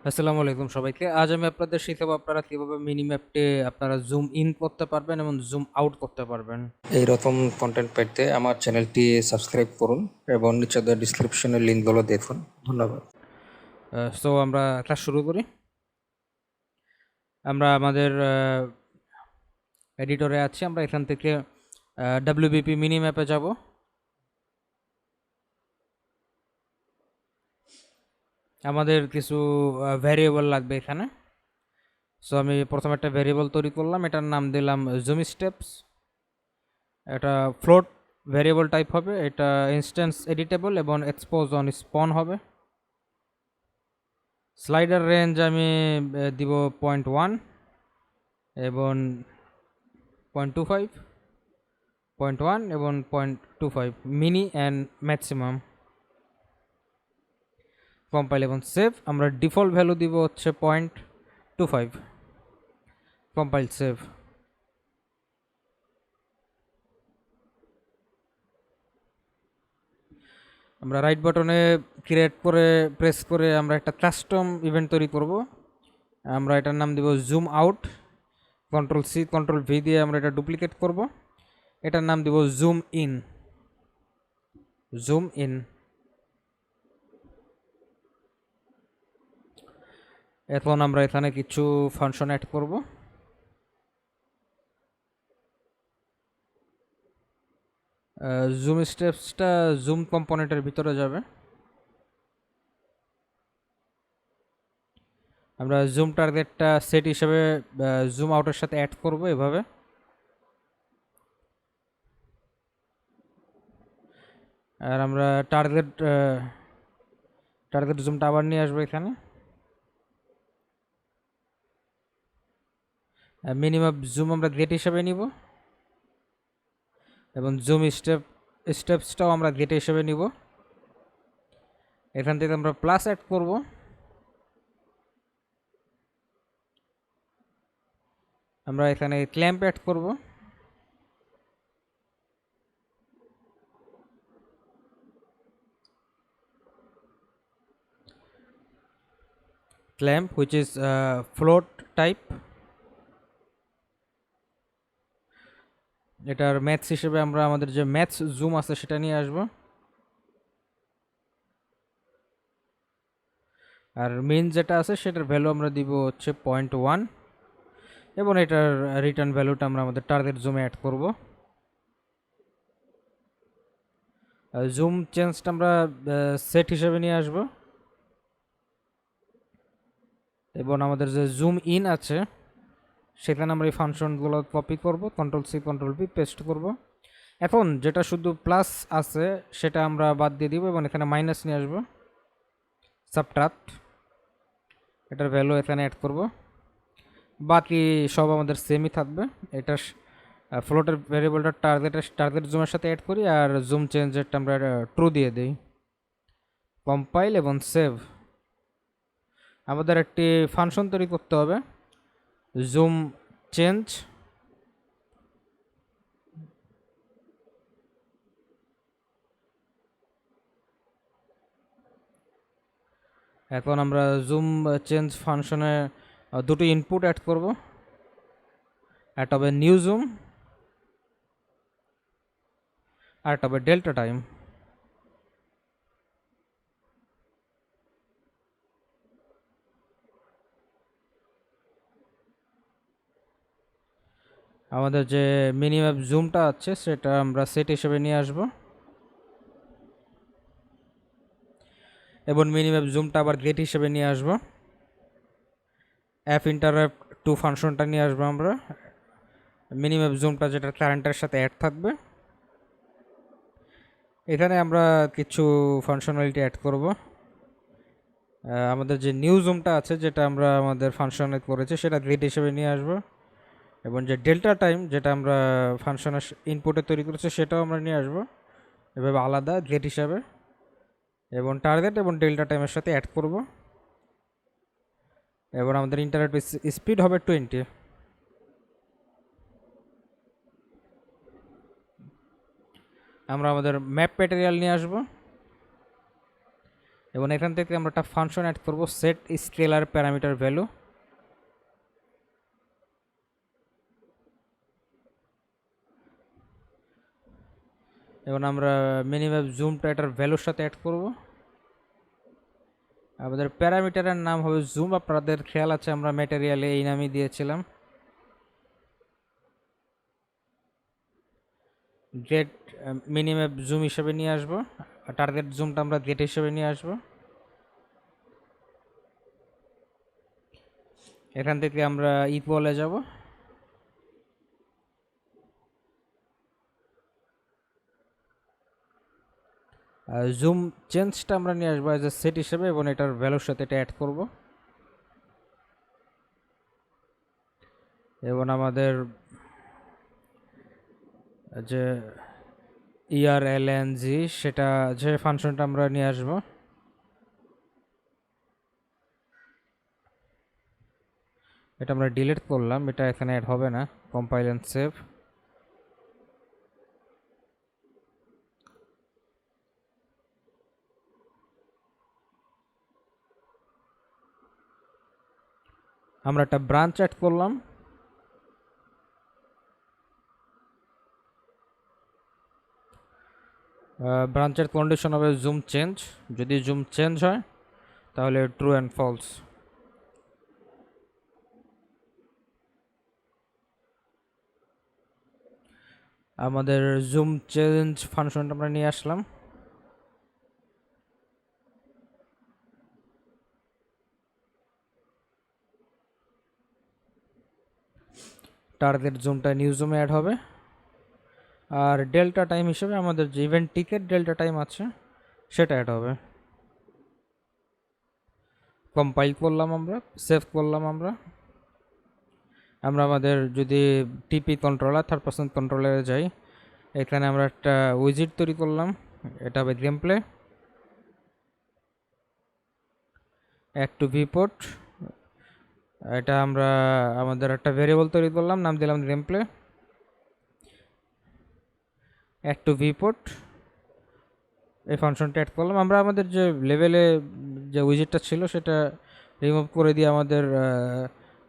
আসসালামু আলাইকুম সবাইকে। আজ আমি আপনাদের শিখাবো আপনারা কিভাবে মিনি ম্যাপে আপনারা জুম ইন করতে পারবেন এবং জুম আউট করতে পারবেন। এইরকম কন্টেন্ট পেতে আমার চ্যানেলটি সাবস্ক্রাইব করুন এবং নিচে দেওয়া ডিসক্রিপশনের লিঙ্কগুলো দেখুন। ধন্যবাদ। সো আমরা ক্লাস শুরু করি। আমরা আমাদের এডিটরে আছি। আমরা এখান থেকে ডাব্লিউবিপি মিনি ম্যাপে যাব। আমাদের কিছু ভ্যারিয়েবল লাগবে এখানে। সো আমি প্রথমে একটা ভ্যারিয়েবল তৈরি করলাম, এটার নাম দিলাম জুম স্টেপস। এটা ফ্লোট ভ্যারিয়েবল টাইপ হবে, এটা ইনস্ট্যান্স এডিটেবল এবং এক্সপোজ অন স্পন হবে। স্লাইডার রেঞ্জ আমি দিব 0.1 এবং 0.25, 0.1 এবং 0.25 মিনি অ্যান্ড ম্যাক্সিমাম। কম্পাইল এবং সেভ। আমরা ডিফল্ট ভ্যালু দিব হচ্ছে 0.25। Compile save. আমরা রাইট বাটনে ক্রিয়েট করে প্রেস করে আমরা একটা কাস্টম ইভেন্ট তৈরি করব। আমরা এটার নাম দিব zoom out. Control C control V দিয়ে আমরা এটা ডুপ্লিকেট করব। এটার নাম দিব জুম ইন। Zoom in. এখন আমরা এখানে কিছু ফাংশন অ্যাড করব। জুম স্টেপসটা জুম কম্পোনেন্টের ভিতরে যাবে। আমরা জুম টার্গেটটা সেট হিসেবে জুম আউটের সাথে অ্যাড করব এভাবে। আর আমরা টার্গেট জুমটা আবার নিয়ে আসবো এখানে। মিনিমাম জুম আমরা গেট হিসেবে নিব এবং জুম স্টেপসটাও আমরা গেট হিসেবে নিব। এখান থেকে আমরা প্লাস অ্যাড করব। আমরা এখানে ক্ল্যাম্প অ্যাড করব। Clamp which is float type. এটার ম্যাথস হিসেবে আমরা আমাদের যে ম্যাথস জুম আছে সেটা নিয়ে আসব। আর মেন যেটা আছে সেটার ভ্যালু আমরা দিব হচ্ছে 0.1 এবং এটার রিটার্ন ভ্যালুটা আমরা আমাদের টার্গেট জুমে অ্যাড করব। জুম চেঞ্জটা আমরা সেট হিসেবে নিয়ে আসব এবং আমাদের যে জুম ইন আছে সেখানে আমরা এই ফাংশনগুলো কপি করব, control C control V paste করব। এখন যেটা শুধু প্লাস আছে সেটা আমরা বাদ দিয়ে দিব এবং এখানে মাইনাস নিয়ে আসবো, সাবট্রাক্ট। এটার ভ্যালু এখানে অ্যাড করব। বাকি সব আমাদের সেমই থাকবে। এটা ফ্লোটের ভ্যারিয়েবলটা টার্গেট জুমের সাথে অ্যাড করি আর জুম চেঞ্জেরটা আমরা ট্রু দিয়ে দিই। কম্পাইল এবং সেভ। আমাদের একটি ফাংশন তৈরি করতে হবে, জুম চেঞ্জ। এখন আমরা জুম চেঞ্জ ফাংশনে দুটো ইনপুট অ্যাড করব। একটা হবে নিউ জুম আর একটা হবে ডেল্টা টাইম। আমাদের যে মিনিম্যাপ জুমটা আছে সেটা আমরা সেট হিসেবে নিয়ে আসব এবং মিনিম্যাপ জুমটা আবার গেট হিসেবে নিয়ে আসব। অ্যাপ ইন্টারাপ্ট টু ফাংশনটা নিয়ে আসবো আমরা। মিনিম্যাপ জুমটা যেটা কারেন্টের সাথে অ্যাড থাকবে। এখানে আমরা কিছু ফাংশনালিটি অ্যাড করব। আমাদের যে নিউ জুমটা আছে যেটা আমরা আমাদের ফাংশনে করেছি সেটা গেট হিসেবে নিয়ে আসব এবং যে ডেল্টা টাইম যেটা আমরা ফাংশনের ইনপুটে তৈরি করেছি সেটাও আমরা নিয়ে আসব এভাবে আলাদা গেট হিসাবে এবং টার্গেট এবং ডেল্টা টাইমের সাথে অ্যাড করব এবং আমাদের ইন্টারনেট স্পিড হবে 20। আমরা আমাদের ম্যাপ ম্যাটেরিয়াল নিয়ে আসব। এবং এখান থেকে আমরা একটা ফাংশন অ্যাড করব, সেট স্কেলার প্যারামিটার ভ্যালু। এবং আমরা মিনিম্যাপ জুমটা এটার ভ্যালুর সাথে অ্যাড করব। আমাদের প্যারামিটারের নাম হবে জুম, আপনাদের খেয়াল আছে আমরা ম্যাটেরিয়ালে এই নামই দিয়েছিলাম। গেট মিনিম্যাপ জুম হিসেবে নিয়ে আসবো, টার্গেট জুমটা আমরা গেট হিসেবে নিয়ে আসবো। এখান থেকে আমরা ইকুয়ালে যাব, জুম চেঞ্জটা আমরা নিয়ে আসবো অ্যাজ এ সেট হিসেবে এবং এটার ভ্যালুর সাথে এটা অ্যাড করব। এবং আমাদের যে ERLNG সেটা যে ফাংশনটা আমরা নিয়ে আসবো, এটা আমরা ডিলিট করলাম, এটা এখানে অ্যাড হবে না। Compile and save. আমরা একটা ব্রাঞ্চ অ্যাড করলাম, ব্রাঞ্চের কন্ডিশন হবে জুম চেঞ্জ। যদি জুম চেঞ্জ হয় তাহলে ট্রু অ্যান্ড ফলস। আমাদের জুম চেঞ্জ ফাংশনটা আমরা নিয়ে আসলাম। টার্গেট জুমটা নিউ জুমে অ্যাড হবে। আর ডেল্টা টাইম হিসেবে আমাদের যে ইভেন্ট টিকেট ডেল্টা টাইম আছে সেটা অ্যাড হবে। কম্পাইল করলাম, আমরা সেভ করলাম। আমরা আমাদের যদি টিপি কন্ট্রোলার থার্ড পার্সন কন্ট্রোলারে যাই, এখানে আমরা একটা উইজিট তৈরি করলাম, এটা হবে game play. Add to viewport, এটা আমরা আমাদের একটা ভেরিয়েবল তৈরি করলাম, নাম দিলাম game play. Add to viewport, এই ফাংশনটা অ্যাড করলাম। আমরা আমাদের যে লেভেলে যে উইজেটটা ছিল সেটা রিমুভ করে দিয়ে আমাদের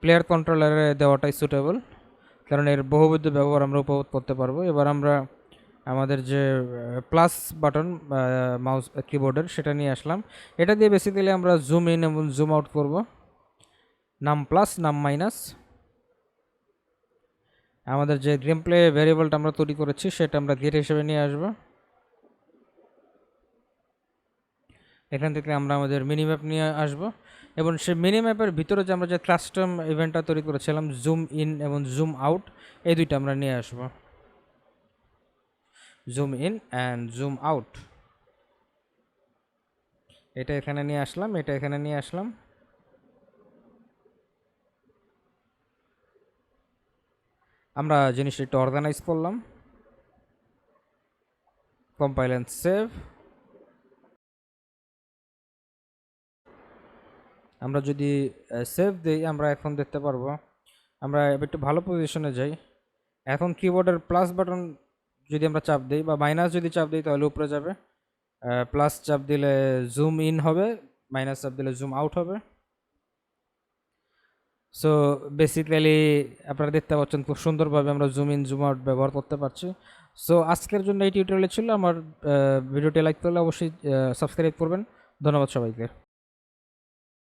প্লেয়ার কন্ট্রোলারে দেওয়াটাই সুটেবল, কারণ এর বহুবিধ ব্যবহার আমরা উপভোগ করতে পারবো। এবার আমরা আমাদের যে প্লাস বাটন মাউস কিবোর্ডের সেটা নিয়ে আসলাম। এটা দিয়ে বেসিক্যালি আমরা জুম ইন এবং জুম আউট করব। নাম প্লাস, নাম মাইনাস। আমাদের যে গেম প্লে ভ্যারিয়েবলটা আমরা তৈরি করেছি সেটা আমরা গেট হিসেবে নিয়ে আসবো। এখান থেকে আমরা আমাদের মিনিম্যাপ নিয়ে আসব এবং সেই মিনিম্যাপের ভিতরে যে আমরা যে কাস্টম ইভেন্টটা তৈরি করেছিলাম জুম ইন এবং জুম আউট, এই দুইটা আমরা নিয়ে আসব। Zoom in and zoom out, এটা এখানে নিয়ে আসলাম, এটা এখানে নিয়ে আসলাম। আমরা জিনিসটা একটু অর্গানাইজ করলাম। Compile and save. আমরা যদি সেভ দিই আমরা এখন দেখতে পারবো, আমরা একটু ভালো পজিশনে যাই। এখন কিবোর্ডের প্লাস বাটন যদি আমরা চাপ দিই বা মাইনাস যদি চাপ দিই তাহলে উপরে যাবে। প্লাস চাপ দিলে জুম ইন হবে, মাইনাস চাপ দিলে জুম আউট হবে। সো বেসিক্যালি আপনারা দেখতে পাচ্ছেন খুব সুন্দরভাবে আমরা জুম ইন জুম আউট ব্যবহার করতে পারছি। সো আজকের জন্য এই টিউটোরিয়াল ছিল। আমার ভিডিওটি লাইক করলে অবশ্যই সাবস্ক্রাইব করবেন। ধন্যবাদ সবাইকে।